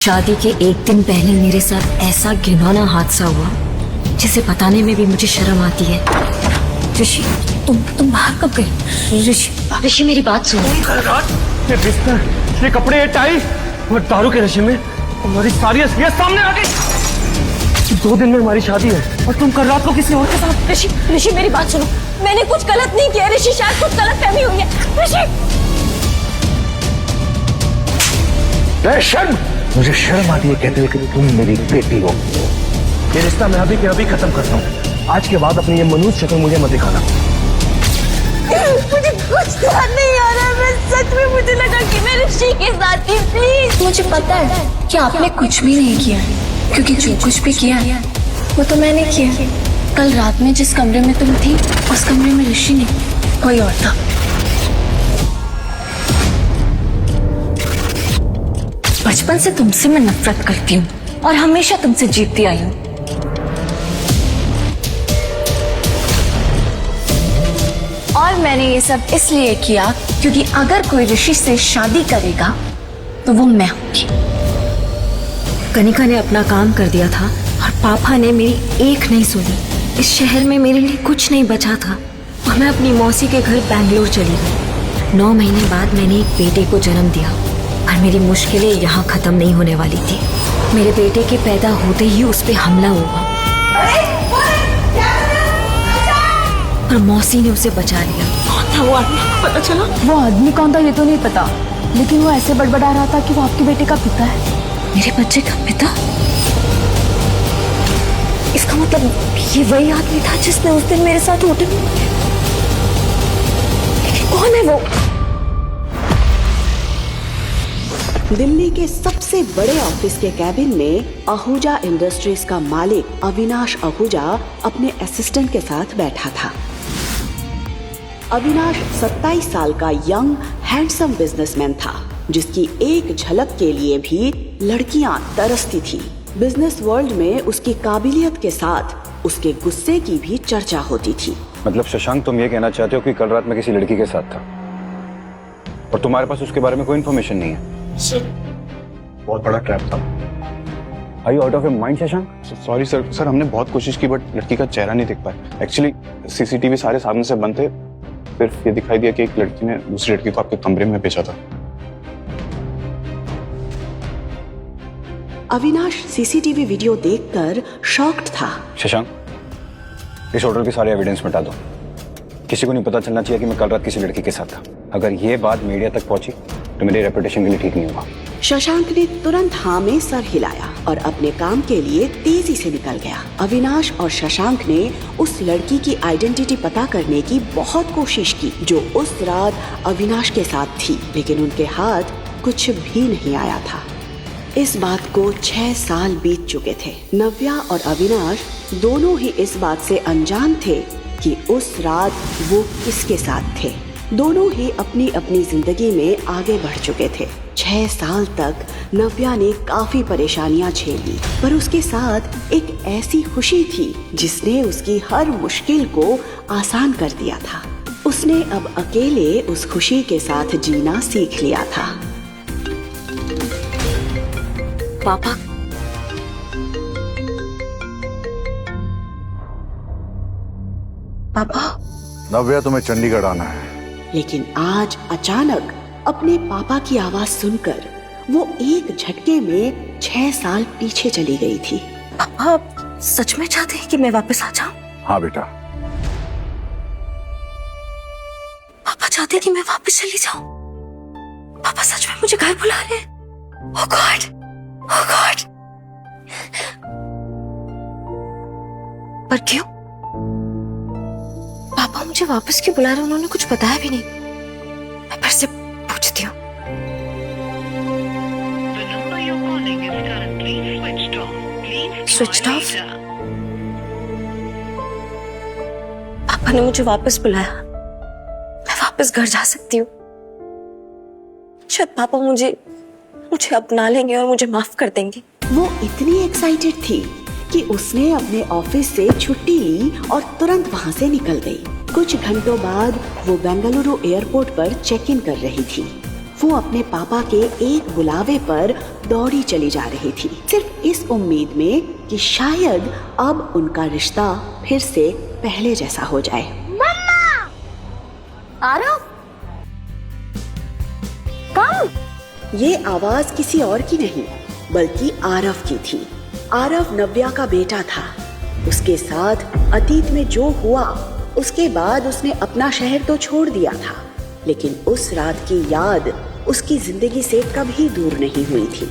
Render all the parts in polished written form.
शादी के एक दिन पहले मेरे साथ ऐसा घिनौना हादसा हुआ जिसे बताने में भी मुझे शर्म आती है। ऋषि, तुम बाहर कब गए? ऋषि मेरी बात सुनो। ये बिस्तर, ये कपड़े, ये टाई और दारू के नशे में हमारी सारी असलियत सामने आ गई। 2 दिन में हमारी शादी है और तुम कल रात को किसी और के साथ। ऋषि मेरी बात सुनो, मैंने कुछ गलत नहीं किया। ऋषि शायद कुछ गलत फहमी हुई है। ऋषि मुझे शर्म आती है कहते हुए कि तुम मेरी बेटी हो। ये रिश्ता मैं अभी के अभी खत्म करता हूँ। आज के बाद अपनी ये मनुष्य शक्ल मुझे मत दिखाना। मुझे कुछ ध्यान नहीं आ रहा है। मैं सच में, मुझे लगा कि मैं ऋषि के साथ थी। प्लीज, मुझे पता है कि आपने कुछ भी नहीं किया, क्योंकि जो कुछ भी किया है वो तो मैंने किया। कल रात में जिस कमरे में तुम थी उस कमरे में ऋषि नहीं, कोई और था। बचपन से तुमसे मैं नफरत करती हूँ और हमेशा तुमसे जीतती आई हूँ। और मैंने ये सब इसलिए किया क्योंकि अगर कोई ऋषि से शादी करेगा तो वो मैं होंगी। कनिका ने अपना काम कर दिया था और पापा ने मेरी एक नहीं सुनी। इस शहर में मेरे लिए कुछ नहीं बचा था और मैं अपनी मौसी के घर बैंगलोर चली गई। 9 महीने बाद मैंने एक बेटे को जन्म दिया और मेरी मुश्किलें यहाँ खत्म नहीं होने वाली थी। मेरे बेटे के पैदा होते ही उस पे हमला हुआ और मौसी ने उसे बचा लिया। कौन था वो आदमी, पता चला? वो आदमी कौन था ये तो नहीं पता, लेकिन वो ऐसे बड़बड़ा रहा था कि वो आपके बेटे का पिता है। मेरे बच्चे का पिता? इसका मतलब ये वही आदमी था जिसने उस दिन मेरे साथ होटल में। लेकिन कौन है वो? दिल्ली के सबसे बड़े ऑफिस के कैबिन में आहूजा इंडस्ट्रीज का मालिक अविनाश आहूजा अपने असिस्टेंट के साथ बैठा था। अविनाश 27 साल का यंग हैंडसम बिजनेसमैन था, जिसकी एक झलक के लिए भी लड़कियां तरसती थी। बिजनेस वर्ल्ड में उसकी काबिलियत के साथ उसके गुस्से की भी चर्चा होती थी। मतलब शशांक, तुम ये कहना चाहते हो कि कल रात में किसी लड़की के साथ था और तुम्हारे पास उसके बारे में कोई इन्फॉर्मेशन नहीं है? बहुत बड़ा ट्रैप था। Are you out of your mind, Shashank? Sorry sir, हमने बहुत कोशिश की बट लड़की का चेहरा नहीं देख पाए। एक्चुअली सीसीटीवी सारे सामने से बंद थे, सिर्फ ये दिखाई दिया कि एक लड़की ने दूसरी लड़की को आपके कमरे में भेजा था। अविनाश सीसीटीवी वीडियो देखकर शॉक्ड था। शशांक, इस होटल के सारे एविडेंस मिटा दो। किसी को नहीं पता चलना चाहिए कि मैं कल रात किसी लड़की के साथ था। अगर ये बात मीडिया तक पहुंची तो मेरी रेपुटेशन के लिए ठीक नहीं होगा। शशांक ने तुरंत हाँ में सर हिलाया और अपने काम के लिए तेजी से निकल गया। अविनाश और शशांक ने उस लड़की की आइडेंटिटी पता करने की बहुत कोशिश की जो उस रात अविनाश के साथ थी, लेकिन उनके हाथ कुछ भी नहीं आया था। इस बात को 6 साल बीत चुके थे। नव्या और अविनाश दोनों ही इस बात से अनजान थे कि उस रात वो किसके साथ थे। दोनों ही अपनी अपनी जिंदगी में आगे बढ़ चुके थे। 6 साल तक नव्या ने काफी परेशानियां झेली, पर उसके साथ एक ऐसी खुशी थी जिसने उसकी हर मुश्किल को आसान कर दिया था। उसने अब अकेले उस खुशी के साथ जीना सीख लिया था। पापा, पापा। नव्या, तुम्हें चंडीगढ़ आना है। लेकिन आज अचानक अपने पापा की आवाज सुनकर वो एक झटके में 6 साल पीछे चली गई थी। पापा आप सच में चाहते हैं कि मैं वापस आ जाऊं? हाँ बेटा। पापा चाहते हैं कि मैं वापस चली जाऊं? पापा सच में मुझे घर बुला रहे हैं? ओह गॉड, ओह गॉड। पर क्यों? पापा मुझे वापस क्यों बुला रहे? उन्होंने कुछ बताया भी नहीं। मैं फिर से पूछती हूँ। Switched off? पापा ने मुझे वापस बुलाया, मैं वापस घर जा सकती हूँ। शायद पापा मुझे अपना लेंगे और मुझे माफ कर देंगे। वो इतनी एक्साइटेड थी कि उसने अपने ऑफिस से छुट्टी ली और तुरंत वहाँ से निकल गई। कुछ घंटों बाद वो बेंगलुरु एयरपोर्ट पर चेक इन कर रही थी। वो अपने पापा के एक बुलावे पर दौड़ी चली जा रही थी, सिर्फ इस उम्मीद में कि शायद अब उनका रिश्ता फिर से पहले जैसा हो जाए। आरव, कम। ये आवाज किसी और की नहीं बल्कि आरव की थी। आरव नव्या का बेटा था। उसके साथ अतीत में जो हुआ उसके बाद उसने अपना शहर तो छोड़ दिया था, लेकिन उस रात की याद उसकी जिंदगी से कभी दूर नहीं हुई थी।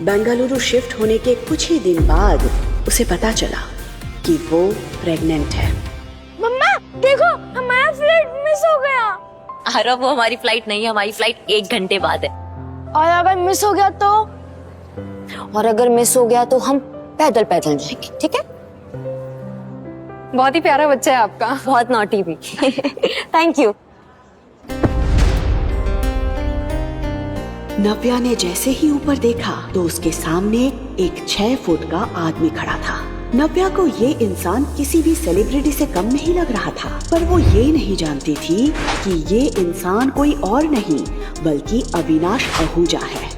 बेंगलुरु शिफ्ट होने के कुछ ही दिन बाद उसे पता चला कि वो प्रेग्नेंट है। मम्मा देखो, हमारा फ्लाइट मिस हो गया। आरव, वो हमारी फ्लाइट नहीं है, हमारी फ्लाइट 1 घंटे बाद है। और अगर मिस हो गया तो? और अगर मिस हो गया तो हम पैदल पैदल जाएंगे, ठीक है? बहुत ही प्यारा बच्चा है आपका। बहुत नॉटी भी। Thank you. नव्या ने जैसे ही ऊपर देखा तो उसके सामने एक 6 फुट का आदमी खड़ा था। नव्या को ये इंसान किसी भी सेलिब्रिटी से कम नहीं लग रहा था, पर वो ये नहीं जानती थी कि ये इंसान कोई और नहीं बल्कि अविनाश आहूजा है।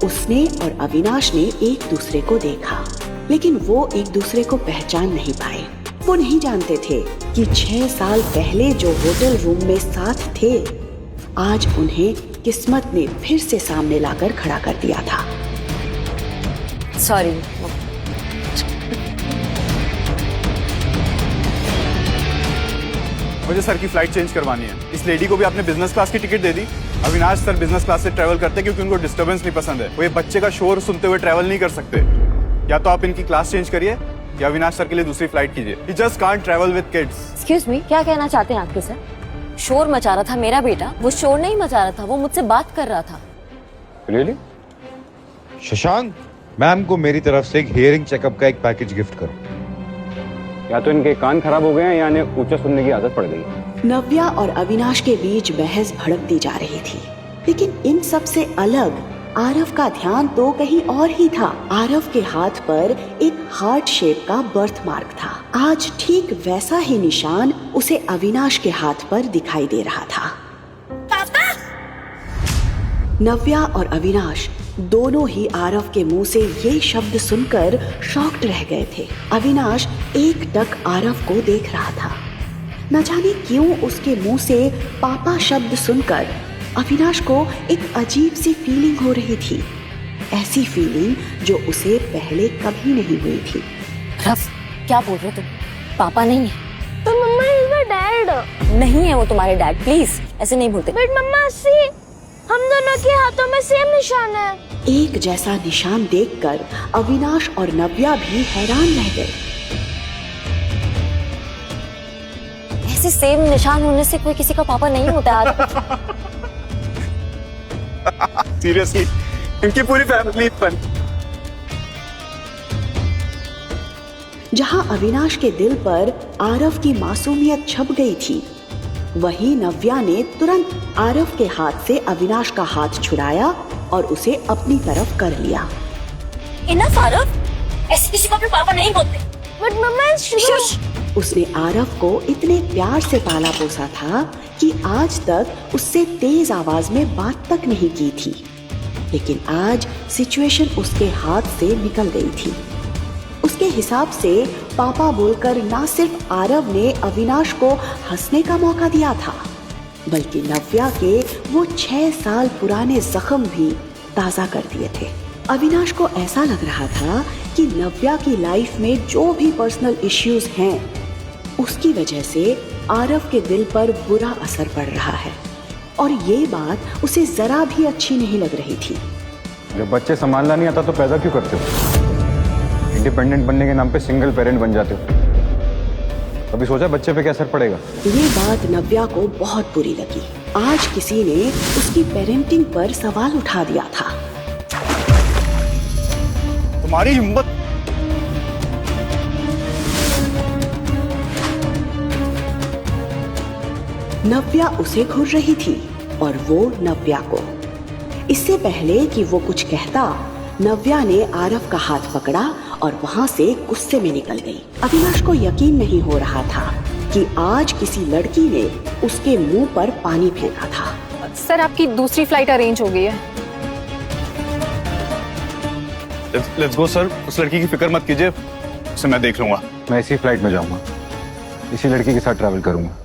उसने और अविनाश ने एक दूसरे को देखा, लेकिन वो एक दूसरे को पहचान नहीं पाए। वो नहीं जानते थे कि 6 साल पहले जो होटल रूम में साथ थे, आज उन्हें किस्मत ने फिर से सामने लाकर खड़ा कर दिया था। सॉरी। मुझे सर की फ्लाइट चेंज करवानी है। इस लेडी को भी आपने बिजनेस क्लास की टिकट दे दी। अविनाश सर बिजनेस क्लास से ट्रैवल करते हैं क्योंकि उनको डिस्टर्बेंस नहीं पसंद है। वो ये बच्चे का शोर सुनते हुए ट्रैवल नहीं कर सकते। या तो आप इनकी क्लास चेंज करिए या अविनाश सर के लिए दूसरी फ्लाइट कीजिए। He just can't travel with kids. Excuse me, क्या कहना चाहते हैं आपके सर? शोर मचा रहा था मेरा बेटा, वो शोर नहीं मचा रहा था, वो मुझसे बात कर रहा था। रियली? शशांक, मैम को मेरी तरफ से एक हियरिंग चेकअप का एक पैकेज गिफ्ट करो। या तो इनके कान खराब हो गए हैं या इन्हें ऊंचा सुनने की आदत पड़ गई है। नव्या और अविनाश के बीच बहस भड़कती जा रही थी, लेकिन इन सब से अलग आरव का ध्यान तो कहीं और ही था। आरव के हाथ पर एक हार्ट शेप का बर्थ मार्क था। आज ठीक वैसा ही निशान उसे अविनाश के हाथ पर दिखाई दे रहा था। नव्या और अविनाश दोनों ही आरव के मुंह से ये शब्द सुनकर शॉक्ड रह गए थे। अविनाश एकटक आरव को देख रहा था। न जाने क्यों उसके मुंह से पापा शब्द सुनकर अविनाश को एक अजीब सी फीलिंग हो रही थी, ऐसी फीलिंग जो उसे पहले कभी नहीं हुई थी। रफ, क्या बोल रहे हो तुम? पापा नहीं है। तो मम्मा इज माय डैड। नहीं है वो तुम्हारे डैड, प्लीज ऐसे नहीं बोलते। बट मम्मा सी, हम दोनों के हाथों में सेम निशान है। एक जैसा निशान देखकर अविनाश और नव्या भी हैरान रह गए। ऐसे सेम निशान होने से कोई किसी का पापा नहीं होता यार। सीरियसली, इनकी पूरी फैमिली पर। जहां अविनाश के दिल पर आरव की मासूमियत छप गई थी, वहीं नव्या ने तुरंत आरव के हाथ से अविनाश का हाथ छुड़ाया और उसे अपनी तरफ कर लिया। इनफ आरव, ऐसे किसी को भी पापा नहीं होते। बट मम्मा उसने आरव को इतने प्यार से पाला पोसा था कि आज तक उससे तेज आवाज में बात तक नहीं की थी, लेकिन आज सिचुएशन उसके हाथ से निकल गई थी। उसके हिसाब से पापा बोलकर ना सिर्फ आरव ने अविनाश को हंसने का मौका दिया था, बल्कि नव्या के वो 6 साल पुराने जख्म भी ताजा कर दिए थे। अविनाश को ऐसा लग रहा था कि नव्या की लाइफ में जो भी पर्सनल इश्यूज हैं, उसकी वजह से आरव के दिल पर बुरा असर पड़ रहा है, और ये बात उसे जरा भी अच्छी नहीं लग रही थी। जब बच्चे संभालना नहीं आता तो पैदा क्यों करते हो? इंडिपेंडेंट बनने के नाम पे सिंगल पेरेंट बन जाते हो। कभी सोचा बच्चे पे क्या असर पड़ेगा? ये बात नव्या को बहुत बुरी लगी। आज किसी ने उसकी पेरेंटिंग पर सवाल उठा दिया था। तुम्हारी हिम्मत! नव्या उसे घूर रही थी और वो नव्या को। इससे पहले कि वो कुछ कहता, नव्या ने आरव का हाथ पकड़ा और वहां से गुस्से में निकल गई। अविनाश को यकीन नहीं हो रहा था कि आज किसी लड़की ने उसके मुंह पर पानी फेंका था। सर आपकी दूसरी फ्लाइट अरेंज हो गई है। लेट्स गो सर, उस लड़की की फिक्र मत कीजिए, उसे मैं देख लूंगा। मैं इसी फ्लाइट में जाऊंगा, इसी लड़की के साथ ट्रैवल करूंगा।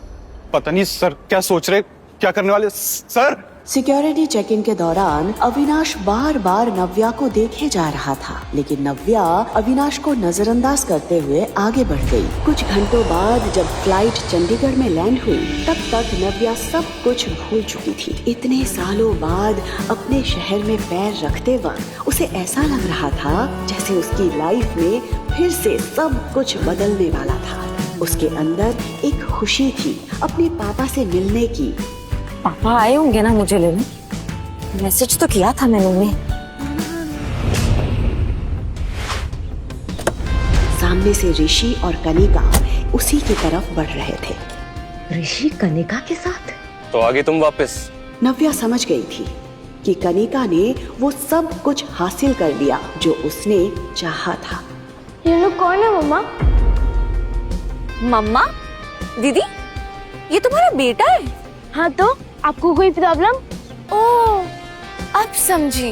पता नहीं सर क्या सोच रहे, क्या करने वाले सर। सिक्योरिटी चेक इन के दौरान अविनाश बार बार नव्या को देखे जा रहा था, लेकिन नव्या अविनाश को नजरअंदाज करते हुए आगे बढ़ गई। कुछ घंटों बाद जब फ्लाइट चंडीगढ़ में लैंड हुई, तब तक नव्या सब कुछ भूल चुकी थी। इतने सालों बाद अपने शहर में पैर रखते वक्त उसे ऐसा लग रहा था जैसे उसकी लाइफ में फिर से सब कुछ बदलने वाला था। उसके अंदर एक खुशी थी अपने पापा से मिलने की। पापा आए होंगे ना मुझे लेने, मैसेज तो किया था मैंने उन्हें। सामने से ऋषि और कनिका उसी की तरफ बढ़ रहे थे। ऋषि कनिका के साथ? तो आगे तुम वापस। नव्या समझ गई थी कि कनिका ने वो सब कुछ हासिल कर लिया जो उसने चाहा था। ये लोग कौन है मम्मा? मम्मा, दीदी, ये तुम्हारा बेटा है? हाँ तो आपको कोई प्रॉब्लम? ओह, अब समझी।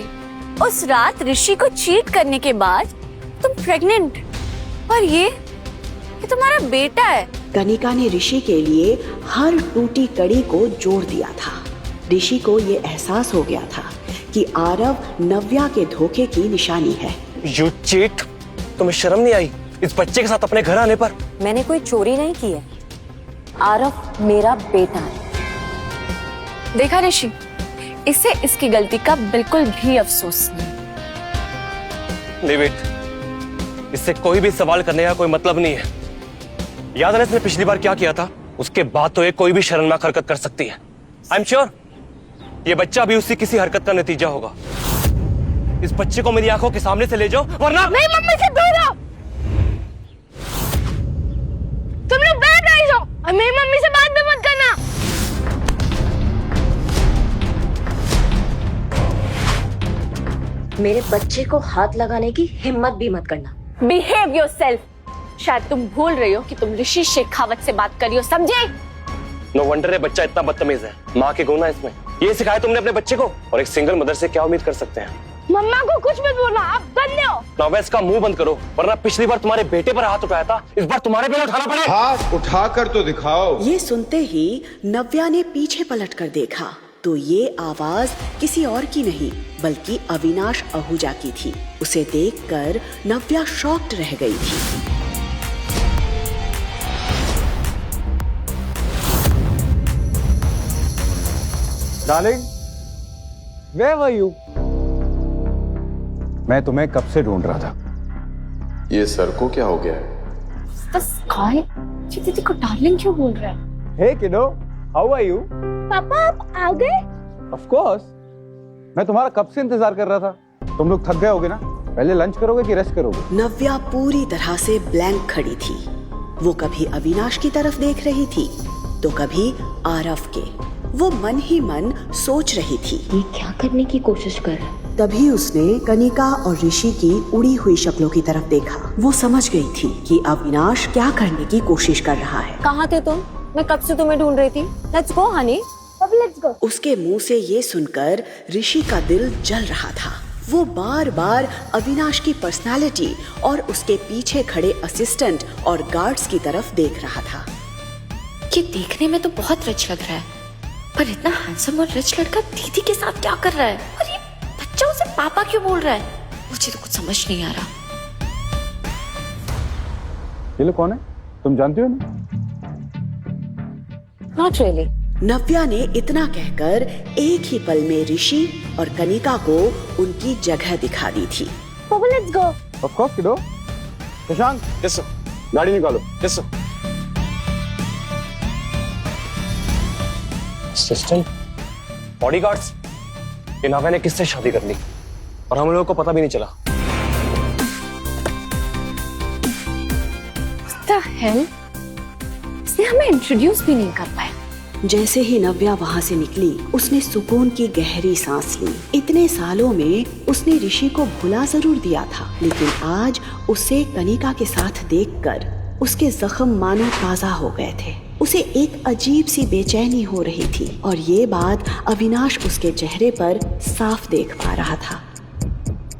उस रात ऋषि को चीट करने के बाद तुम प्रेग्नेंट, और ये तुम्हारा बेटा है। कनिका ने ऋषि के लिए हर टूटी कड़ी को जोड़ दिया था। ऋषि को ये एहसास हो गया था कि आरव नव्या के धोखे की निशानी है। यू चीट, तुम्हें शर्म नहीं आई इस बच्चे के साथ अपने घर आने पर? मैंने कोई चोरी नहीं की है, आरव मेरा बेटा है। देखा ऋषि, इसे इसकी गलती का बिल्कुल भी अफसोस नहीं। नहीं बेट, इससे कोई भी सवाल करने का कोई मतलब नहीं है। याद है ना इसने पिछली बार क्या किया था? उसके बाद तो ये कोई भी शर्मनाक हरकत कर सकती है। आई एम श्योर ये बच्चा भी उसी किसी हरकत का नतीजा होगा। इस बच्चे को मेरी आंखों के सामने से ले जाओ, वरना नहीं, मम्मी से दूर रहो। तुम लोग बैठ रही हो और मेरी मम्मी से बात भी मत करना। मेरे बच्चे को हाथ लगाने की हिम्मत भी मत करना। Behave yourself. शायद तुम भूल रही हो कि तुम ऋषि शेखावत से बात कर रही हो, समझे? नो वंडर ये बच्चा इतना बदतमीज है। माँ के गुण है इसमें। ये सिखाया तुमने अपने बच्चे को, और एक सिंगल मदर से क्या उम्मीद कर सकते हैं? मम्मा को कुछ मत बोलना, आप बंद हो। नव्या इसका मुंह बंद करो, वरना पिछली बार तुम्हारे बेटे पर हाथ उठाया था, इस बार तुम्हारे पे उठाना पड़ेगा। हाथ उठाकर तो दिखाओ। ये सुनते ही नव्या ने पीछे पलटकर देखा तो ये आवाज किसी और की नहीं बल्कि अविनाश आहूजा की थी। उसे देखकर नव्या शॉक्ड रह गई थी। Darling, where were you? मैं तुम्हें कब से ढूंढ रहा था। ये सर को क्या हो गया है? स्काई, ये दीदी को डार्लिंग क्यों बोल रहा है? हे किडो, हाउ आर यू? पापा आप आ गए? ऑफ कोर्स, मैं तुम्हारा कब से इंतजार कर रहा था। तुम लोग थक गए होगे ना? पहले लंच करोगे कि रेस्ट करोगे? नव्या पूरी तरह से ब्लैंक खड़ी थी। वो कभी अविनाश की तरफ देख रही थी तो कभी आरव के। वो मन ही मन सोच रही थी ये क्या करने की कोशिश कर रहा है। तभी उसने कनिका और ऋषि की उड़ी हुई शक्लों की तरफ देखा। वो समझ गई थी कि अविनाश क्या करने की कोशिश कर रहा है। कहाँ थे तुम? मैं कब से तुम्हें ढूंढ रही थी। Let's go Honey. अब लेट्स गो। उसके मुंह से ये सुनकर ऋषि का दिल जल रहा था। वो बार बार अविनाश की पर्सनालिटी और उसके पीछे खड़े असिस्टेंट और गार्ड्स की तरफ देख रहा था। ये देखने में तो बहुत रिच लग रहा है, पर इतना हैंडसम और रिच लड़का दीदी के साथ क्या कर रहा है? और ये बच्चा उसे पापा क्यों बोल रहा है? मुझे तो कुछ समझ नहीं आ रहा। ये लोग कौन है? तुम जानती हो ना? Not really. नव्या ने इतना कहकर एक ही पल में ऋषि और कनिका को उनकी जगह दिखा दी थी। पापा लेट्स गो। ऑफ कोर्स किडो। Shashank, yes sir. गाड़ी निकालो। Yes sir. असिस्टेंट, बॉडीगार्ड्स, ये नव्या ने किससे शादी कर ली और हम लोगों को पता भी नहीं चला। What the hell? इसने हमें इंट्रोड्यूस भी नहीं कर पाया। जैसे ही नव्या वहाँ से निकली, उसने सुकून की गहरी सांस ली। इतने सालों में उसने ऋषि को भुला जरूर दिया था, लेकिन आज उसे कनिका के साथ देखकर उसके जख्म मानो ताजा हो गए थे। उसे एक अजीब सी बेचैनी हो रही थी और ये बात अविनाश उसके चेहरे पर साफ देख पा रहा था।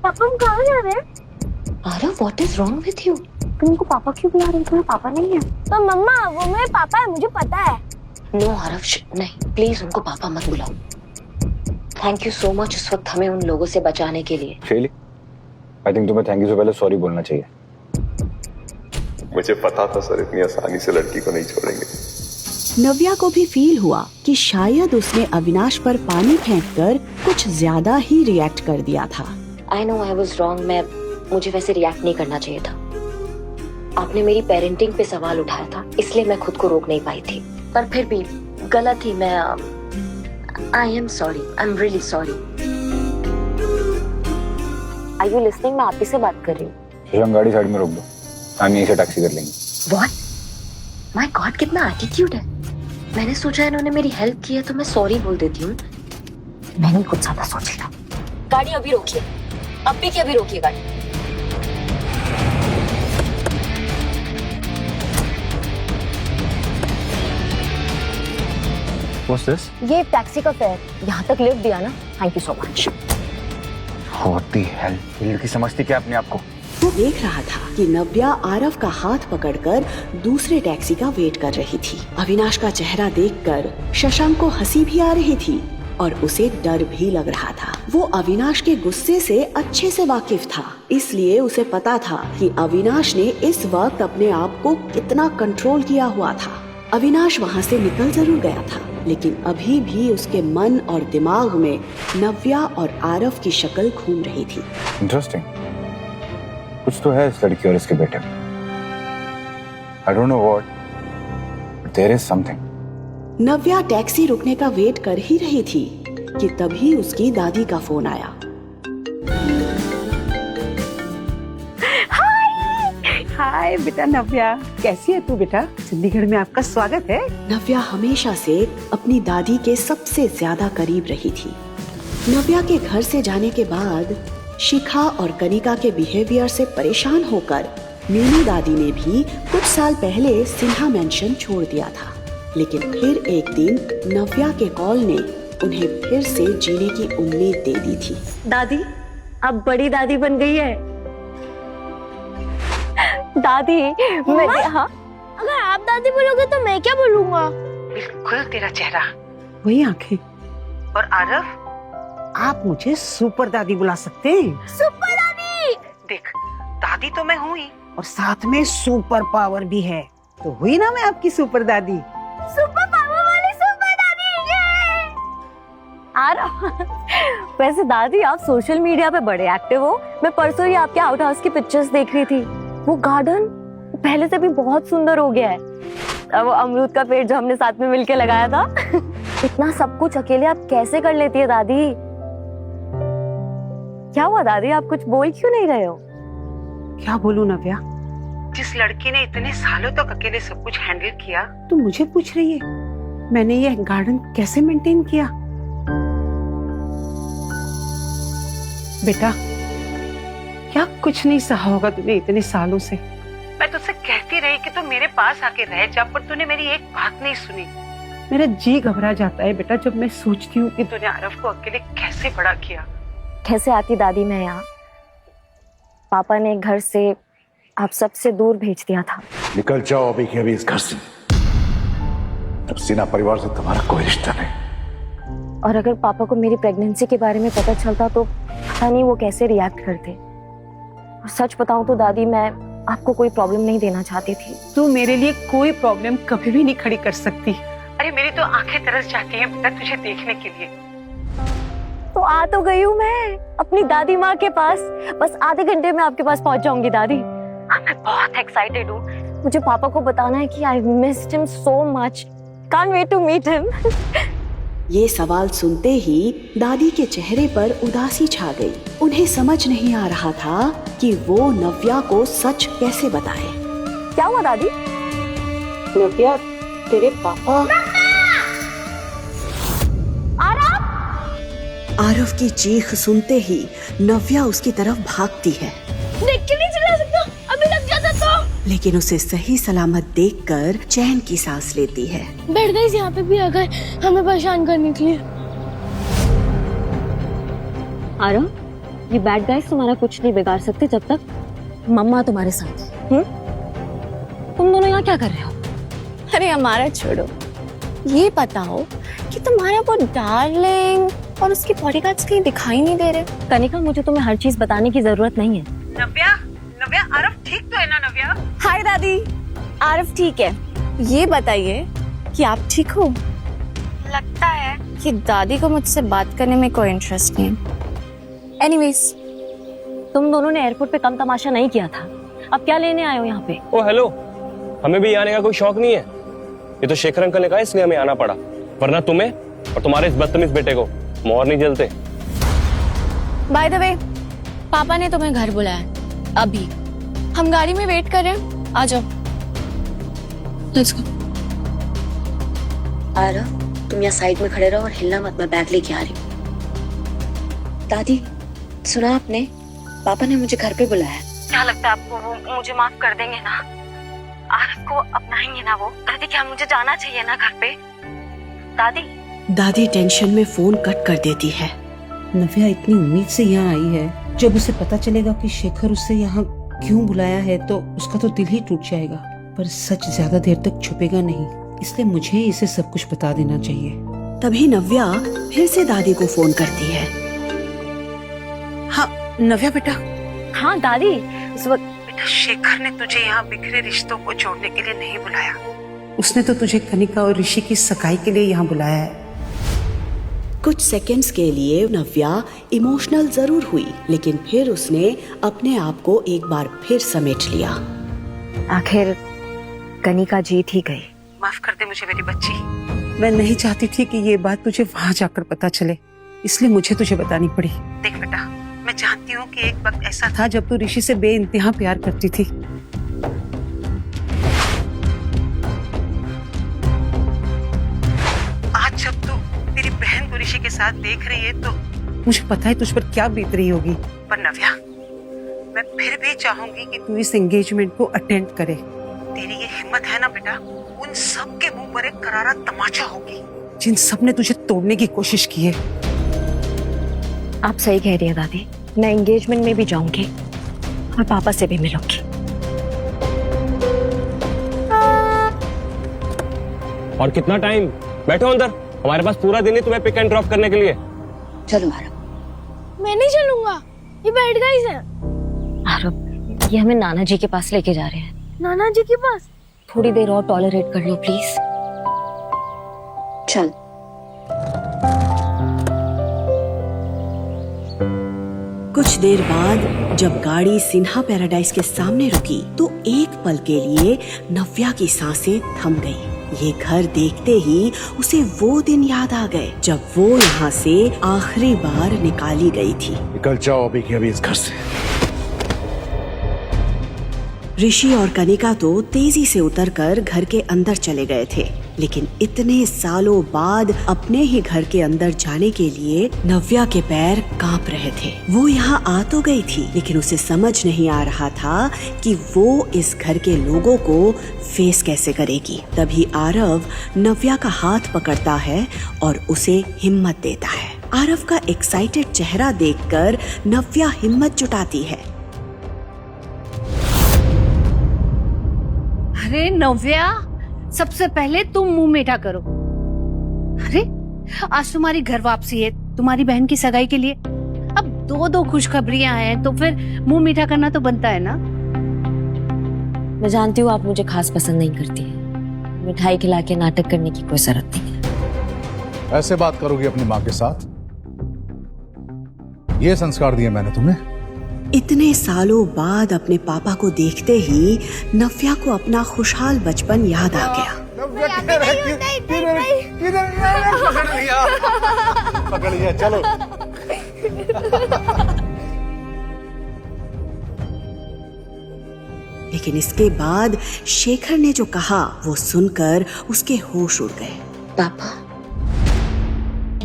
पापा हम कहाँ जा रहे हैं? Aarav, what is wrong with you? तुमको पापा क्यों बुला रहे हो? तुम्हें पापा नहीं है? तो मम्मा वो मेरे पापा है, मुझे पता है। नो आरव, नहीं, प्लीज उनको पापा मत बुलाओ। थैंक यू सो मच उस वक्त हमें उन लोगों से बचाने के लिए। शेली, आई थिंक तुम्हें थैंक यू से पहले सॉरी बोलना चाहिए। मुझे पता था सर इतनी आसानी से लड़की को नहीं छोड़ेंगे। नव्या को भी फील हुआ कि शायद उसने अविनाश पर पानी फेंककर कुछ ज्यादा ही रिएक्ट कर दिया था। I know I was wrong, मुझे वैसे रिएक्ट नहीं करना चाहिए था। आपने मेरी पेरेंटिंग पे सवाल उठाया था, इसलिए मैं खुद को रोक नहीं पाई थी, पर फिर भी गलत थी मैं। I am sorry, I am really sorry. Are you listening? मैं आप ही से बात कर रही हूँ। शशांक, गाड़ी साइड में रोक दो, हम यहीं से टैक्सी कर लेंगे। What? My God, कितना एटीट्यूड है। मैंने सोचा इन्होंने मेरी हेल्प की है तो मैं सॉरी बोल देती हूँ। मैंने कुछ ज्यादा सोच लिया। गाड़ी अभी रोकिए, अभी की अभी रोकिए गाड़ी। What's this? ये टैक्सी का फेयर, यहाँ तक लिफ्ट दिया ना, thank you so much. What the hell? ये लड़की समझती क्या अपने आप को? वो देख रहा था कि नव्या आरव का हाथ पकड़कर दूसरे टैक्सी का वेट कर रही थी। अविनाश का चेहरा देखकर शशांक को हंसी भी आ रही थी और उसे डर भी लग रहा था। वो अविनाश के गुस्से से अच्छे से वाकिफ था, इसलिए उसे पता था कि अविनाश ने इस वक्त अपने आप को कितना कंट्रोल किया हुआ था। अविनाश वहाँ से निकल जरूर गया था, लेकिन अभी भी उसके मन और दिमाग में नव्या और आरव की शक्ल घूम रही थी। इंटरेस्टिंग, कुछ तो है इस लड़की और इसके बेटे में। I don't know what, but there is something. Navya taxi रुकने का वेट कर ही रही थी कि तभी उसकी दादी का फोन आया। हाय बेटा नव्या, कैसी है तू बेटा? चंडीगढ़ में आपका स्वागत है। नव्या हमेशा से अपनी दादी के सबसे ज्यादा करीब रही थी। नव्या के घर से जाने के बाद शिखा और कनिका के बिहेवियर से परेशान होकर मीनू दादी ने भी कुछ साल पहले सिन्हा मेंशन छोड़ दिया था, लेकिन फिर एक दिन नव्या के कॉल ने उन्हें फिर से जीने की उम्मीद दे दी थी। दादी, अब बड़ी दादी बन गई है। दादी, मैं हाँ? अगर आप दादी बोलोगे तो मैं क्या बोलूँगा? बिल्कुल तेरा चेहरा, वही आंखें। और आरव, आप मुझे सुपर दादी बुला सकते हैं। सुपर दादी! देख, दादी तो मैं हूँ ही और साथ में सुपर पावर भी है, तो हुई ना मैं आपकी सुपर दादी। सुपर पावर वाली सुपर दादी, ये! वैसे दादी, आप सोशल मीडिया पे बड़े एक्टिव हो। मैं परसों ही आपके आउट हाउस की पिक्चर्स देख रही थी। वो गार्डन पहले से भी बहुत सुंदर हो गया है। वो अमरूद का पेड़ जो हमने साथ में मिलके लगाया था। इतना सब कुछ अकेले आप कैसे कर लेती है दादी? क्या हुआ दादी, आप कुछ बोल क्यों नहीं रहे हो? क्या बोलूं नव्या, जिस लड़की ने इतने सालों तक अकेले सब कुछ हैंडल किया, तो मुझे पूछ रही है मैंने ये गार्डन कैसे मेंटेन किया। बेटा, क्या कुछ नहीं सहा होगा तूने इतने सालों से। मैं तुझसे कहती रही कि तू मेरे पास आके रह जा, पर तूने मेरी एक बात नहीं सुनी। मेरा जी घबरा जाता है बेटा जब मैं सोचती हूँ कि तूने आरव को अकेले कैसे बड़ा किया। कैसे आती दादी मैं यहाँ? पापा ने घर से आप सबसे दूर भेज दिया था। निकल जाओ अभी के अभी इस घर से। अब सिन्हा परिवार से तुम्हारा कोई रिश्ता नहीं। और अगर पापा को मेरी प्रेगनेंसी के बारे में पता चलता तो पता नहीं वो कैसे रिएक्ट करते। और सच बताऊं तो दादी, मैं आपको कोई प्रॉब्लम नहीं देना चाहती थी। तू मेरे लिए कोई प्रॉब्लम कभी भी नहीं खड़ी कर सकती। अरे मेरी तो आंखें तरस जाती हैं बेटा तुझे देखने के लिए। तो आ तो गई हूँ मैं अपनी दादी माँ के पास। बस आधे घंटे में आपके पास पहुँच जाऊंगी दादी। मैं बहुत एक्साइटेड हूँ। मुझे पापा को बताना है कि I missed him so much. Can't wait to meet him. ये सवाल सुनते ही दादी के चेहरे पर उदासी छा गई। उन्हें समझ नहीं आ रहा था कि वो नव्या को सच कैसे बताए। क्या हुआ दादी? नव्या, तेरे पापा। आरव की चीख सुनते ही नव्या उसकी तरफ भागती है। देख के नहीं चला सकता, अभी लग जाता तो। लेकिन उसे सही सलामत देखकर चैन की सांस लेती है। बैठ गई यहाँ पे भी आ गए हमें परेशान करने के लिए। आरव, ये बैड गाइस तुम्हारा कुछ नहीं बिगाड़ सकते जब तक मम्मा तुम्हारे साथ है। तुम दोनों यहाँ क्या कर रहे हो? अरे हमारा छोड़ो, ये बताओ कि तुम्हारा वो डार्लिंग और उसके बॉडीगार्ड्स कहीं दिखाई नहीं दे रहे। कनिका, मुझे तुम्हें हर चीज बताने की जरूरत नहीं है। नव्या, नव्या, आरव ठीक तो है ना नव्या? हाय दादी, आरव ठीक है। ये बताइए कि आप ठीक हो? लगता है कि दादी को मुझसे बात करने में कोई इंटरेस्ट नहीं है। एनीवेज, तुम दोनों ने एयरपोर्ट पे कम तमाशा नहीं किया था, अब क्या लेने आए हो यहाँ पे? ओ हेलो, हमें भी आने का कोई शौक नहीं है। ये तो शेखर अंकल ने कहा इसलिए हमें आना पड़ा, वरना तुम्हें और तुम्हारे इस बदतमीज बेटे को मोहर नहीं जलते। बाय द वे, पापा ने तुम्हें घर बुलाया अभी। हम गाड़ी में वेट कर रहे हैं, आ जाओ। Let's go. आरव, तुम यहाँ साइड में खड़े रहो और हिलना मत, मैं बैग लेके आ रही हूँ। दादी, सुना आपने? पापा ने मुझे घर पे बुलाया। क्या लगता है आपको वो मुझे माफ कर देंगे ना? आरव को अपनाएंगे ना वो? दादी, क्या मुझे जाना चाहिए ना घर पे? दादी। दादी टेंशन में फोन कट कर देती है। नव्या इतनी उम्मीद से यहाँ आई है, जब उसे पता चलेगा कि शेखर उसे यहाँ क्यों बुलाया है तो उसका तो दिल ही टूट जाएगा। पर सच ज्यादा देर तक छुपेगा नहीं, इसलिए मुझे इसे सब कुछ बता देना चाहिए। तभी नव्या फिर से दादी को फोन करती है। हाँ नव्या बेटा। हाँ दादी, उस वक्त बेटा शेखर ने तुझे यहाँ बिखरे रिश्तों को जोड़ने के लिए नहीं बुलाया, उसने तो तुझे कनिका और ऋषि की सगाई के लिए यहाँ बुलाया है। कुछ सेकंड्स के लिए नव्या इमोशनल जरूर हुई, लेकिन फिर उसने अपने आप को एक बार फिर समेट लिया। आखिर कनिका जीत ही गई। माफ कर दे मुझे मेरी बच्ची, मैं नहीं चाहती थी कि ये बात तुझे वहाँ जाकर पता चले, इसलिए मुझे तुझे बतानी पड़ी। देख बेटा, मैं जानती हूँ कि एक वक्त ऐसा था जब तू ऋषि से बेइंतहा प्यार करती थी। आज जब तू तेरी बहन को ऋषि के साथ देख रही है तो मुझे पता है तुझ पर क्या बीत रही होगी। पर नव्या, मैं फिर भी चाहूंगी कि तू इस एंगेजमेंट को अटेंड करे। तेरी ये हिम्मत है ना बेटा, उन सब के मुंह पर एक करारा तमाचा होगी जिन सब ने तुझे तोड़ने की कोशिश की है। आप सही कह रही है दादी, मैं एंगेजमेंट में भी जाऊंगी और पापा से भी मिलूंगी। और कितना टाइम? बैठो अंदर, हमारे पास पूरा दिन है तुम्हें पिक एंड ड्रॉप करने के लिए। चलो आरव। मैं नहीं चलूंगा, ये बैठ गई है। आरव, ये हमें नाना जी के पास लेके जा रहे हैं। नाना जी के पास? थोड़ी देर और टॉलरेट कर लो प्लीज। चल। कुछ देर बाद जब गाड़ी सिन्हा पैराडाइज के सामने रुकी तो एक पल के लिए नव्या की सांसें थम गई। ये घर देखते ही उसे वो दिन याद आ गए जब वो यहाँ से आखिरी बार निकाली गई थी। निकल जाओ अभी के अभी इस घर से। ऋषि और कनिका तो तेजी से उतरकर घर के अंदर चले गए थे, लेकिन इतने सालों बाद अपने ही घर के अंदर जाने के लिए नव्या के पैर कांप रहे थे। वो यहाँ आ तो गई थी, लेकिन उसे समझ नहीं आ रहा था कि वो इस घर के लोगों को फेस कैसे करेगी। तभी आरव नव्या का हाथ पकड़ता है और उसे हिम्मत देता है। आरव का एक्साइटेड चेहरा देखकर नव्या हिम्मत जुटाती है। अरे नव्या, सबसे पहले तुम मुंह मीठा करो। अरे आज तुम्हारी घर वापसी है, तुम्हारी बहन की सगाई के लिए। अब दो खुशखबरियां हैं तो फिर मुंह मीठा करना तो बनता है ना। मैं जानती हूँ आप मुझे खास पसंद नहीं करती हैं। मिठाई खिला के नाटक करने की कोई जरूरत नहीं है। ऐसे बात करोगी अपनी माँ के साथ? ये संस्कार दिए मैंने तुम्हें। इतने सालों बाद अपने पापा को देखते ही नव्या को अपना खुशहाल बचपन याद आ गया। पकड़ लिया, चलो। लेकिन इसके बाद शेखर ने जो कहा वो सुनकर उसके होश उड़ गए। पापा,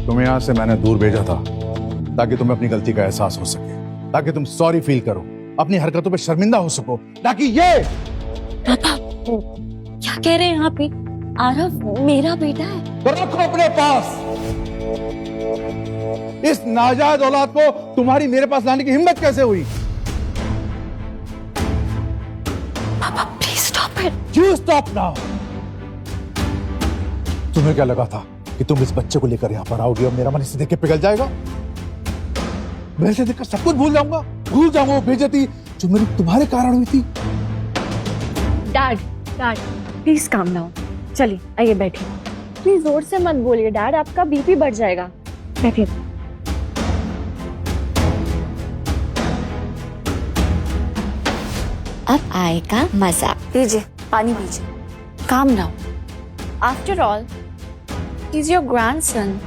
तुम्हें यहाँ से मैंने दूर भेजा था ताकि तुम्हें अपनी गलती का एहसास हो सके, ताकि तुम सॉरी फील करो, अपनी हरकतों पे शर्मिंदा हो सको, ताकि ये पापा क्या कह रहे हैं आप? आरव मेरा बेटा है। तो रखो अपने पास। इस नाजायज औलाद को तुम्हारी मेरे पास लाने की हिम्मत कैसे हुई? पापा please stop it. You stop now. तुम्हें क्या लगा था कि तुम इस बच्चे को लेकर यहां पर आओगे और मेरा मन इसे देख के पिघल जाएगा? मैं इसे देखकर सब कुछ भूल जाऊंगा वो बेइज्जती जो मेरी तुम्हारे कारण हुई थी। Dad please calm down. चलिए आइए बैठिए। प्लीज जोर से मत बोलिए डैड, आपका बीपी बढ़ जाएगा। बैठिए। अब आएगा मजा। लीजिए पानी पीजिए। Calm down. After all he is your grandson.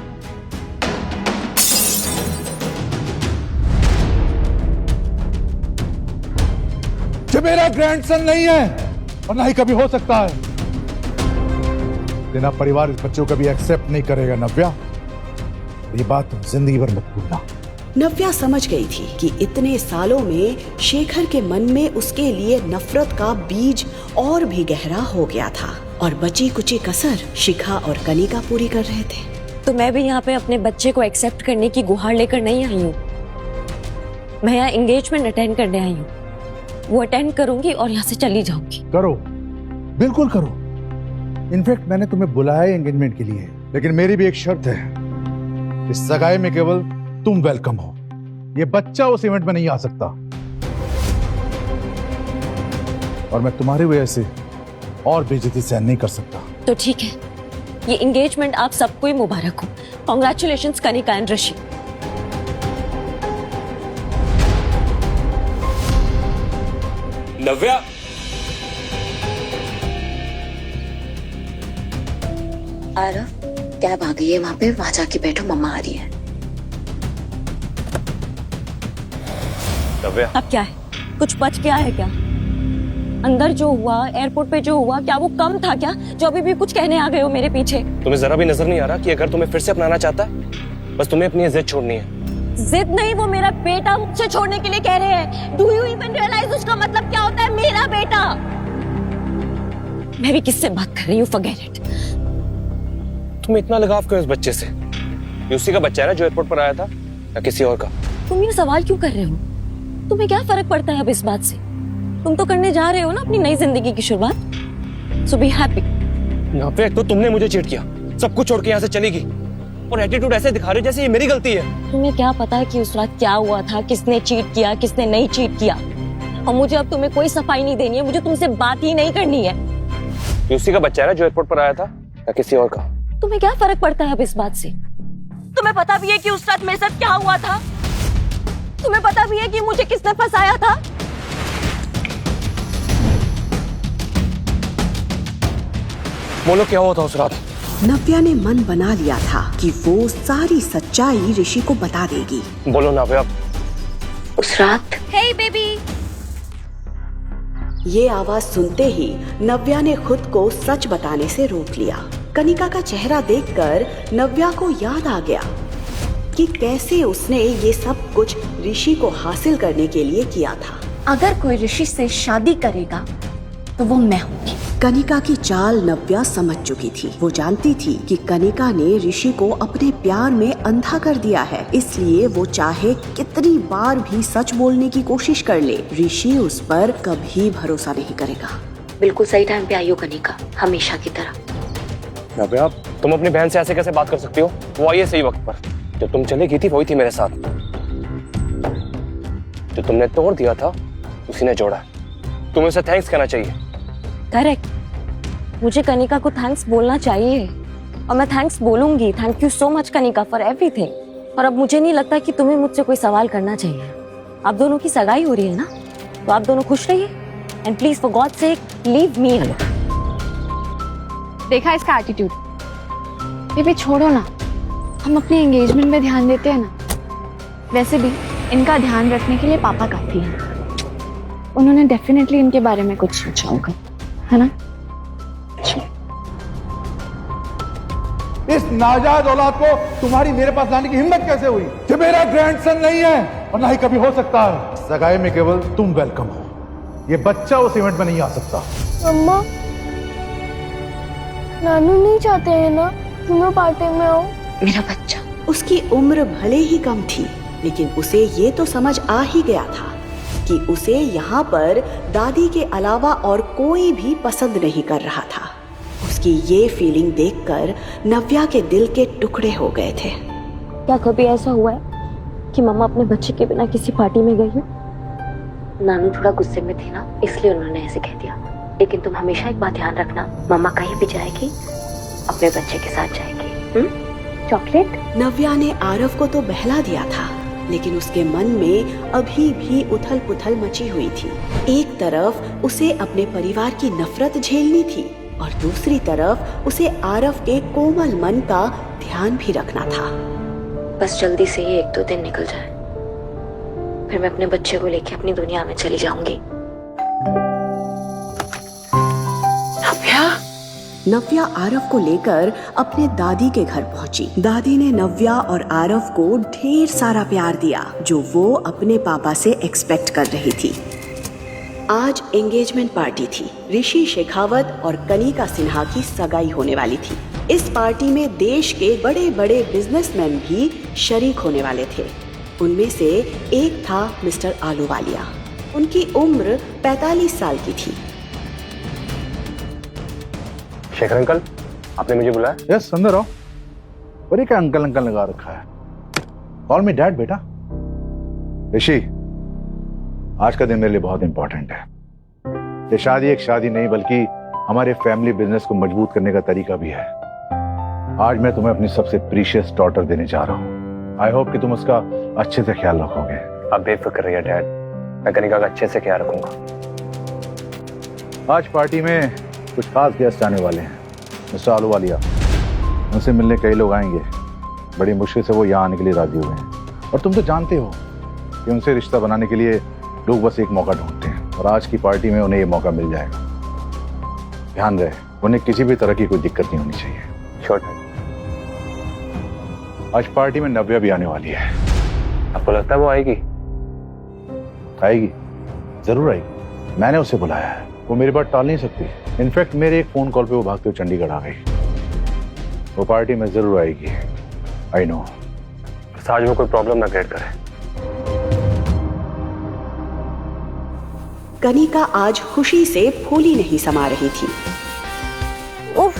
ये मेरा ग्रैंडसन नहीं है और ना ही कभी हो सकता है। तेरा परिवार इस बच्चे को कभी एक्सेप्ट नहीं करेगा नव्या। ये बात तुम जिंदगी भर मत भूलना। नव्या समझ गई थी कि इतने सालों में शेखर के मन में उसके लिए नफरत का बीज और भी गहरा हो गया था और बची कुची कसर शिखा और कनिका पूरी कर रहे थे। तो मैं भी यहाँ पे अपने बच्चे को एक्सेप्ट करने की गुहार लेकर नहीं आई हूँ। मैं यहाँ एंगेजमेंट अटेंड करने आई हूँ। वो अटेंड करूंगी और यहाँ से चली जाऊंगी। करो, बिल्कुल करो। इनफैक्ट मैंने तुम्हें बुलाया है एंगेजमेंट के लिए, लेकिन मेरी भी एक शर्त है। इस सगाई में केवल तुम वेलकम हो। ये बच्चा उस इवेंट में नहीं आ सकता और मैं तुम्हारी वजह से और बेइज्जती सहन नहीं कर सकता। तो ठीक है, ये एंगेजमेंट आप सबको ही मुबारक हो। Congratulations Kanika and Rishi. Navya, Aarav cab आ गई है वहां पे, वहां जाके बैठो, मम्मा आ रही है। नव्या, अब क्या है? कुछ बच गया है क्या? अंदर जो हुआ, एयरपोर्ट पे जो हुआ, क्या वो कम था क्या, जो अभी भी कुछ कहने आ गए हो मेरे पीछे? तुम्हें जरा भी नजर नहीं आ रहा कि अगर तुम्हें फिर से अपनाना चाहता है, बस तुम्हें अपनी जिद छोड़नी है। जिद नहीं, वो मेरा बेटा मुझसे छोड़ने के लिए कह रहे हैं। डू यू इवन रियलाइज उसका मतलब क्या होता है? मेरा बेटा। मैं भी किससे बात कर रही हूँ? Forget it. तुम्हें इतना लगाव क्यों इस बच्चे से? ये उसी का बच्चा है ना जो एयरपोर्ट पर आया था, या किसी और का? तुम ये सवाल क्यों कर रहे हो? तुम्हें क्या फर्क पड़ता है अब इस बात से? तुम तो करने जा रहे हो ना अपनी नई जिंदगी की शुरुआत। सो बी हैप्पी। यहाँ पे तो तुमने मुझे चीट किया, सब कुछ छोड़ के यहाँ से चली गई और एटीट्यूड ऐसे दिखा रहे हो जैसे ये मेरी गलती है। तुम्हें क्या पता है कि उस रात क्या हुआ था, किसने चीट किया, किसने नहीं चीट किया? और मुझे अब तुम्हें कोई सफाई नहीं देनी है, मुझे तुमसे बात ही नहीं करनी है। ये उसी का बच्चा है ना जो एयरपोर्ट पर आया था, या किसी और का? तुम्हें क्या फर्क पड़ता है अब इस बात से? तुम्हें पता भी है कि उस रात मेरे साथ क्या हुआ था? तुम्हें पता भी है कि मुझे किसने फंसाया था? बोलो क्या हुआ था उस रात? नव्या ने मन बना लिया था कि वो सारी सच्चाई ऋषि को बता देगी। बोलो नव्या। उस रात हे बेबी। ये आवाज सुनते ही नव्या ने खुद को सच बताने से रोक लिया। कनिका का चेहरा देखकर नव्या को याद आ गया कि कैसे उसने ये सब कुछ ऋषि को हासिल करने के लिए किया था। अगर कोई ऋषि से शादी करेगा तो वो मैं होंगी। कनिका की चाल नव्या समझ चुकी थी। वो जानती थी कि कनिका ने ऋषि को अपने प्यार में अंधा कर दिया है, इसलिए वो चाहे कितनी बार भी सच बोलने की कोशिश कर ले, ऋषि उस पर कभी भरोसा नहीं करेगा। बिल्कुल सही टाइम पे आई हो कनिका, हमेशा की तरह। नव्या, तुम अपनी बहन से ऐसे कैसे बात कर सकती हो? वो आई है सही वक्त पर। जब तुम चली गई थी वही थी मेरे साथ। जो तुमने तोड़ दिया था उसी ने जोड़ा। तुम्हें उसे थैंक्स कहना चाहिए। करेक्ट, मुझे कनिका को थैंक्स बोलना चाहिए और मैं थैंक्स बोलूंगी। Thank you so much Kanika for everything. और अब मुझे नहीं लगता कि तुम्हें मुझसे कोई सवाल करना चाहिए। आप दोनों की सगाई हो रही है ना, तो आप दोनों खुश रहिए and please for God sake leave me alone. देखा इसका एटीट्यूड। बेबी छोड़ो ना, हम अपने एंगेजमेंट में ध्यान देते हैं ना। वैसे भी इनका ध्यान रखने के लिए पापा काफी हैं। उन्होंने डेफिनेटली इनके बारे में कुछ सोचा होगा, है ना? इस नाजायज औलाद को तुम्हारी मेरे पास लाने की हिम्मत कैसे हुई? ये मेरा ग्रैंडसन नहीं है और ना ही कभी हो सकता है। सगाई में केवल तुम वेलकम हो। ये बच्चा उस इवेंट में नहीं आ सकता। मम्मा, नानू नहीं चाहते हैं ना कि मैं पार्टी में आऊं? मेरा बच्चा, उसकी उम्र भले ही कम थी, लेकिन उसे ये तो समझ आ ही गया था कि उसे यहाँ पर दादी के अलावा और कोई भी पसंद नहीं कर रहा था। उसकी ये फीलिंग देखकर नव्या के दिल के टुकड़े हो गए थे। क्या कभी ऐसा हुआ है कि मम्मा अपने बच्चे के बिना किसी पार्टी में गई हो? नानू थोड़ा गुस्से में थे ना, इसलिए उन्होंने ऐसे कह दिया। लेकिन तुम हमेशा एक बात ध्यान रखना, मम्मा कहीं भी जाएगी अपने बच्चे के साथ जाएगी। चॉकलेट? नव्या ने आरव को तो बहला दिया था, लेकिन उसके मन में अभी भी उथल पुथल मची हुई थी। एक तरफ उसे अपने परिवार की नफरत झेलनी थी और दूसरी तरफ उसे आरव के कोमल मन का ध्यान भी रखना था। बस जल्दी से ये 1-2 दिन निकल जाए, फिर मैं अपने बच्चे को लेके अपनी दुनिया में चली जाऊंगी। नव्या आरव को लेकर अपने दादी के घर पहुंची। दादी ने नव्या और आरव को ढेर सारा प्यार दिया, जो वो अपने पापा से एक्सपेक्ट कर रही थी। आज एंगेजमेंट पार्टी थी। ऋषि शेखावत और कनिका सिन्हा की सगाई होने वाली थी। इस पार्टी में देश के बड़े बड़े बिजनेसमैन भी शरीक होने वाले थे। उनमें से एक था मिस्टर आलूवालिया। उनकी उम्र 45 साल की थी। शेखर अंकल, आपने मुझे बुलाया? यस, अंदर आओ। और ये क्या अंकल अंकल लगा रखा है? कॉल मी डैड बेटा। ऋषि, आज का दिन मेरे लिए बहुत इंपॉर्टेंट है। ये शादी एक शादी नहीं, बल्कि हमारे फैमिली बिजनेस को मजबूत करने का तरीका भी है। आज मैं तुम्हें अपनी सबसे प्रीशियस डॉटर देने जा रहा हूँ। आई होप कि तुम उसका अच्छे से ख्याल रखोगे। आप बेफिक्र रहिए डैड, मैं कनिका का अच्छे से ख्याल रखूंगा। आज पार्टी में कुछ खास गेस्ट आने वाले हैं। मिस्टर आलूवालिया, उनसे मिलने कई लोग आएंगे। बड़ी मुश्किल से वो यहाँ आने के लिए राजी हुए हैं। और तुम तो जानते हो कि उनसे रिश्ता बनाने के लिए लोग बस एक मौका ढूंढते हैं, और आज की पार्टी में उन्हें ये मौका मिल जाएगा। ध्यान रहे, उन्हें किसी भी तरह की कोई दिक्कत नहीं होनी चाहिए। श्योर। आज पार्टी में नव्या भी आने वाली है। आपको लगता है वो आएगी? आएगी, जरूर आएगी। मैंने उसे बुलाया है, वो मेरी बात टाल नहीं सकती। इनफैक्ट मेरे एक फोन कॉल पे वो भागते हुए चंडीगढ़ आ गई। वो पार्टी में जरूर आएगी। I know. आज में कोई प्रॉब्लम ना क्रिएट करे। कनिका आज खुशी से फूली नहीं समा रही थी। उफ,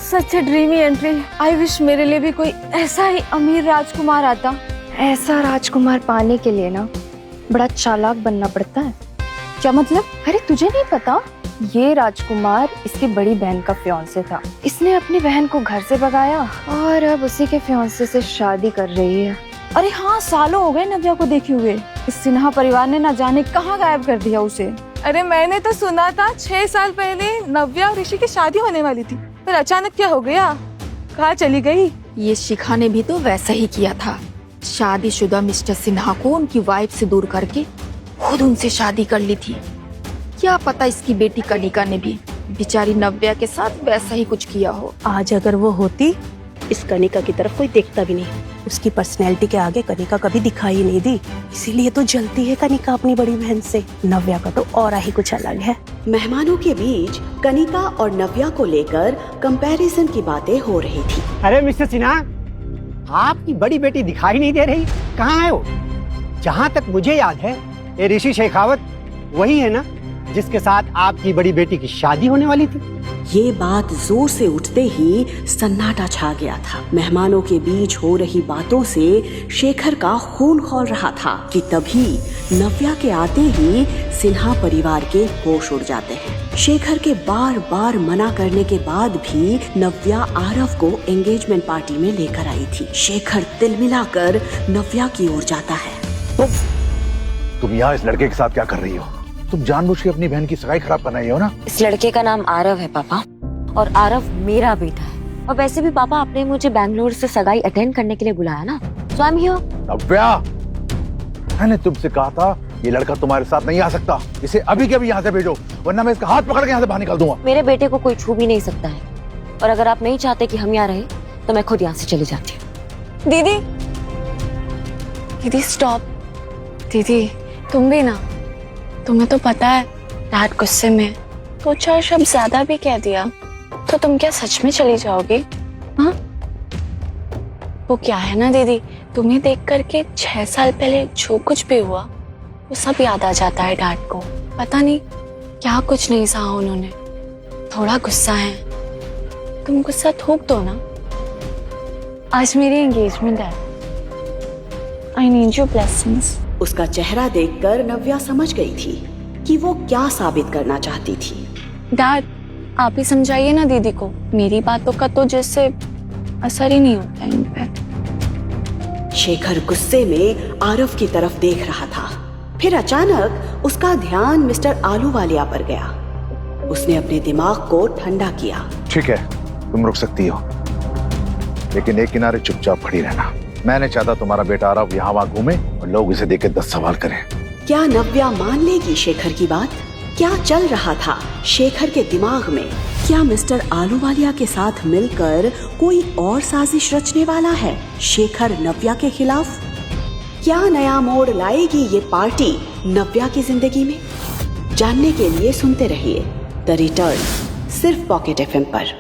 सच ए ड्रीमी एंट्री। आई विश मेरे लिए भी कोई ऐसा ही अमीर राजकुमार आता। ऐसा राजकुमार पाने के लिए ना बड़ा चालाक बनना पड़ता है। क्या मतलब? अरे तुझे नहीं पता, ये राजकुमार इसकी बड़ी बहन का फियांसे था। इसने अपनी बहन को घर से भगाया और अब उसी के फियांसे से शादी कर रही है। अरे हाँ, सालों हो गए नव्या को देखे हुए। इस सिन्हा परिवार ने ना जाने कहाँ गायब कर दिया उसे। अरे मैंने तो सुना था 6 साल पहले नव्या और ऋषि की शादी होने वाली थी, पर अचानक क्या हो गया? कहाँ चली गई? ये शिखा ने भी तो वैसा ही किया था। शादीशुदा मिस्टर सिन्हा को उनकी वाइफ से दूर करके खुद उनसे शादी कर ली थी। क्या पता इसकी बेटी कनिका ने भी बेचारी नव्या के साथ वैसा ही कुछ किया हो। आज अगर वो होती, इस कनिका की तरफ कोई देखता भी नहीं। उसकी पर्सनैलिटी के आगे कनिका कभी दिखाई नहीं दी, इसीलिए तो जलती है कनिका अपनी बड़ी बहन से। नव्या का तो और ही कुछ अलग है। मेहमानों के बीच कनिका और नव्या को लेकर कंपैरिजन की बातें हो रही थी। अरे मिस्टर सिन्हा, आपकी बड़ी बेटी दिखाई नहीं दे रही, कहाँ है वो? जहाँ तक मुझे याद है, ये ऋषि शेखावत वही है ना जिसके साथ आपकी बड़ी बेटी की शादी होने वाली थी? ये बात जोर से उठते ही सन्नाटा छा गया था। मेहमानों के बीच हो रही बातों से शेखर का खून खौल रहा था कि तभी नव्या के आते ही सिन्हा परिवार के होश उड़ जाते हैं। शेखर के बार बार मना करने के बाद भी नव्या आरव को एंगेजमेंट पार्टी में लेकर आई थी। शेखर तिलमिलाकर नव्या की ओर जाता है। तुम यहाँ इस लड़के के साथ क्या कर रही हो? तुम जानबूझ के अपनी बहन की सगाई खराब करना ही हो ना? इस लड़के का नाम आरव है पापा, और आरव मेरा बेटा है। और वैसे भी पापा, आपने मुझे बैंगलोर से सगाई अटेंड करने के लिए बुलाया ना, सो आई एम हियर। नव्या, मैंने तुमसे कहा था ये लड़का तुम्हारे साथ नहीं आ सकता। इसे अभी के अभी यहाँ से भेजो, वरना मैं इसका हाथ पकड़ के यहाँ से बाहर निकाल दूंगा। मेरे बेटे को कोई छू भी नहीं सकता है, और अगर आप नहीं चाहते कि हम यहाँ रहे तो मैं खुद यहाँ से चली जाती हूँ। दीदी, दीदी स्टॉप। दीदी तुम भी ना, तुम्हें तो पता है डैड गुस्से में, दो चार शब्द ज्यादा भी कह दिया तो तुम क्या सच में चली जाओगी? हाँ, वो क्या है ना दीदी, तुम्हें देख करके 6 साल पहले जो कुछ भी हुआ वो सब याद आ जाता है डैड को। पता नहीं क्या कुछ नहीं सहा उन्होंने, थोड़ा गुस्सा है। तुम गुस्सा थूक दो ना। आज मेरी एंगेजमेंट है, आई नीड योर ब्लेसिंग्स। उसका चेहरा देखकर नव्या समझ गई थी कि वो क्या साबित करना चाहती थी। डैड, आप ही समझाइए ना दीदी को, मेरी बातों का तो जैसे असर ही नहीं होता इन पे। शेखर गुस्से में आरव की तरफ देख रहा था। फिर अचानक उसका ध्यान मिस्टर आलूवालिया पर गया। उसने अपने दिमाग को ठंडा किया। ठीक है, तुम रुक सकती हो, लेकिन एक किनारे चुपचाप खड़ी रहना। मैंने चाहता तुम्हारा बेटा आरव यहाँ वहाँ घूमे और लोग इसे देख के 10 सवाल करें। क्या नव्या मान लेगी शेखर की बात? क्या चल रहा था शेखर के दिमाग में? क्या मिस्टर आलूवालिया के साथ मिलकर कोई और साजिश रचने वाला है शेखर नव्या के खिलाफ? क्या नया मोड़ लाएगी ये पार्टी नव्या की जिंदगी में? जानने के लिए सुनते रहिए द रिटर्न, सिर्फ पॉकेट FM पर।